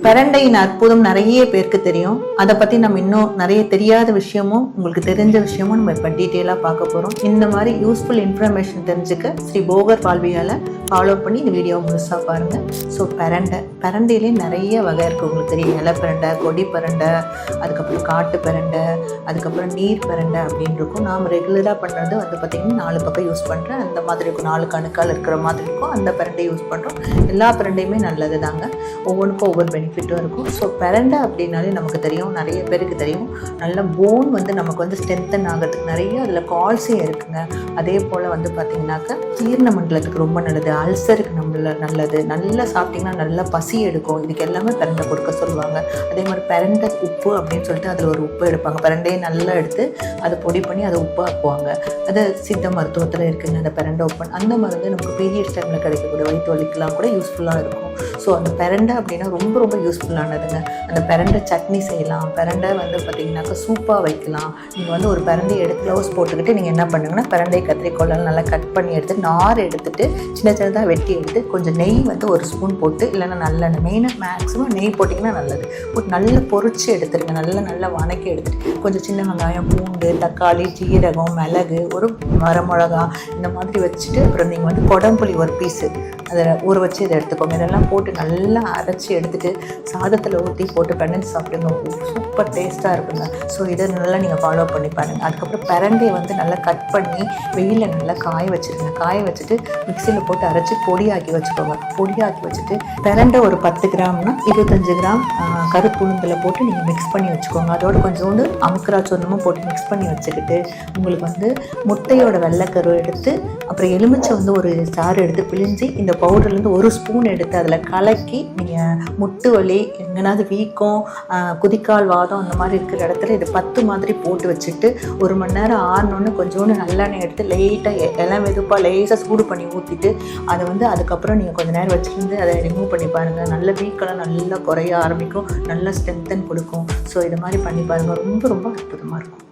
பிரண்டையின் அற்புதம் நிறைய பேருக்கு தெரியும். அதை பத்தி நம்ம இன்னும் நிறைய தெரியாத விஷயமும் உங்களுக்கு தெரிஞ்ச விஷயமும் நம்ம இப்ப டீட்டெயிலா பார்க்க போறோம். இந்த மாதிரி யூஸ்ஃபுல் இன்ஃபர்மேஷன் தெரிஞ்சுக்க ஸ்ரீ போகர் வாழ்வியால ஃபாலோ பண்ணி இந்த வீடியோ முழுசா பாருங்க. ஸோ பிரண்டையிலே நிறைய வகை இருக்கு. உங்களுக்கு தெரியும், இலை பிரண்டை, கொடி பிரண்டை, அதுக்கப்புறம் காட்டு பிரண்டை, அதுக்கப்புறம் நீர் பிரண்டை அப்படின்னு இருக்கும். நாம் ரெகுலராக பண்ணுறது வந்து பார்த்திங்கன்னா 4 பக்கம் யூஸ் பண்ணுறேன். அந்த மாதிரி இருக்கும், 4 கணுக்கால் இருக்கிற மாதிரி இருக்கும். அந்த பிரண்டை யூஸ் பண்ணுறோம். எல்லா பிரண்டையுமே நல்லது தாங்க, ஒவ்வொன்றுக்கும் ஒவ்வொரு பெனிஃபிட்டும் இருக்கும். ஸோ பிரண்டை அப்படின்னாலே நமக்கு தெரியும், நிறைய பேருக்கு தெரியும், நல்ல போன் வந்து நமக்கு வந்து ஸ்ட்ரென்தன் ஆகிறதுக்கு நிறைய அதில் கால்சியம் இருக்குங்க. அதே போல் வந்து பார்த்திங்கனாக்கா ஜீரண மண்டலத்துக்கு ரொம்ப நல்லது, அல்சருக்கு நல்லது, நல்லா சாப்பிட்டிங்கன்னா நல்லா பசி எடுக்கும். இதுக்கு எல்லாமே பிரண்டை கொடுக்க சொல்லுவாங்க. அதே மாதிரி பிரண்டை உப்பு அப்படின்னு சொல்லிட்டு அதில் ஒரு உப்பு எடுப்பாங்க. பிரண்டையை நல்லா எடுத்து அதை பொடி பண்ணி அதை உப்பு ஆக்குவாங்க. அது சித்த மருத்துவத்தில் இருக்குங்க அந்த பிரண்டை உப்பு. அந்த மருந்து நமக்கு பீரியட்ஸ் டைமில் கிடைக்கக்கூடிய வயிற்று வலிக்கெலாம் கூட யூஸ்ஃபுல்லாக இருக்கும். ஸோ அந்த பிரண்டை அப்படின்னா ரொம்ப ரொம்ப யூஸ்ஃபுல்லானதுங்க. அந்த பிரண்டை சட்னி செய்யலாம், பிரண்டை வந்து பார்த்திங்கனாக்கா சூப்பாக வைக்கலாம். நீங்கள் வந்து ஒரு பிரண்டையை எடுத்து க்ளவுஸ் போட்டுக்கிட்டு நீங்கள் என்ன பண்ணுங்கன்னா, பிரண்டை கத்திரிக்கோளெல்லாம் நல்லா கட் பண்ணி எடுத்து நார் எடுத்துகிட்டு சின்ன சின்னதாக வெட்டி எடுத்து கொஞ்சம் நெய் வந்து 1 ஸ்பூன் போட்டு, இல்லைன்னா நல்லெண்ணெய், மெயினாக மேக்ஸிமம் நெய் போட்டிங்கன்னா நல்லது, போட்டு நல்லா பொரிச்சு எடுத்துருங்க. நல்லா வணக்கி எடுத்துட்டு கொஞ்சம் சின்ன வெங்காயம், பூண்டு, தக்காளி, ஜீரகம், மிளகு, ஒரு வரமிளகா இந்த மாதிரி வச்சுட்டு, அப்புறம் நீங்கள் வந்து கொடம்புளி ஒரு பீஸு அதை ஊற வச்சு இதை எடுத்துக்கோங்க. இதெல்லாம் போட்டு நல்லா அரைச்சி எடுத்துகிட்டு சாதத்தில் ஊற்றி போட்டு பிணைஞ்சு சாப்பிடுங்க. சூப்பர் டேஸ்ட்டாக இருக்குங்க. ஸோ இதை நல்லா நீங்கள் ஃபாலோ பண்ணி பாருங்கள். அதுக்கப்புறம் பிரண்டையை வந்து நல்லா கட் பண்ணி வெயிலில் நல்லா காய வச்சுருங்க. காய வச்சுட்டு மிக்சியில் போட்டு அரைச்சி பொடியாக்கி வச்சுக்கோங்க. பொடியாக்கி வச்சுட்டு பிரண்டை ஒரு 10 கிராம்னா 25 கிராம் கருப்பு உளுந்தில் போட்டு நீங்கள் மிக்ஸ் பண்ணி வச்சுக்கோங்க. அதோட கொஞ்சோண்டு அமுக்கரா சொன்னமும் போட்டு மிக்ஸ் பண்ணி வச்சுக்கிட்டு, உங்களுக்கு வந்து முட்டையோட வெள்ளைக்கரு எடுத்து, அப்புறம் எலுமிச்சை வந்து ஒரு சாறு எடுத்து பிழிஞ்சு, இந்த பவுடர்லேருந்து 1 ஸ்பூன் எடுத்து அதில் கலக்கி நீங்கள் முட்டு வலி, எங்கேனாவது வீக்கம், குதிக்கால் வாதம் அந்த மாதிரி இருக்கிற இடத்துல இது 10 மாதிரி போட்டு வச்சுட்டு 1 மணி நேரம் ஆறினோன்னு கொஞ்சோண்டு நல்லெண்ணெய் எடுத்து லைட்டாக எல்லாம் வெதுப்பாக லேசாக சூடு பண்ணி ஊற்றிட்டு அதை வந்து அதுக்கப்புறம் நீங்கள் கொஞ்சம் நேரம் வச்சுருந்து அதை ரிமூவ் பண்ணி பாருங்கள். நல்ல வீக்கெல்லாம் நல்லா குறைய ஆரம்பிக்கும், நல்லா ஸ்ட்ரென்தன் கொடுக்கும். ஸோ இது மாதிரி பண்ணி பாருங்கள், ரொம்ப ரொம்ப அற்புதமாக இருக்கும்.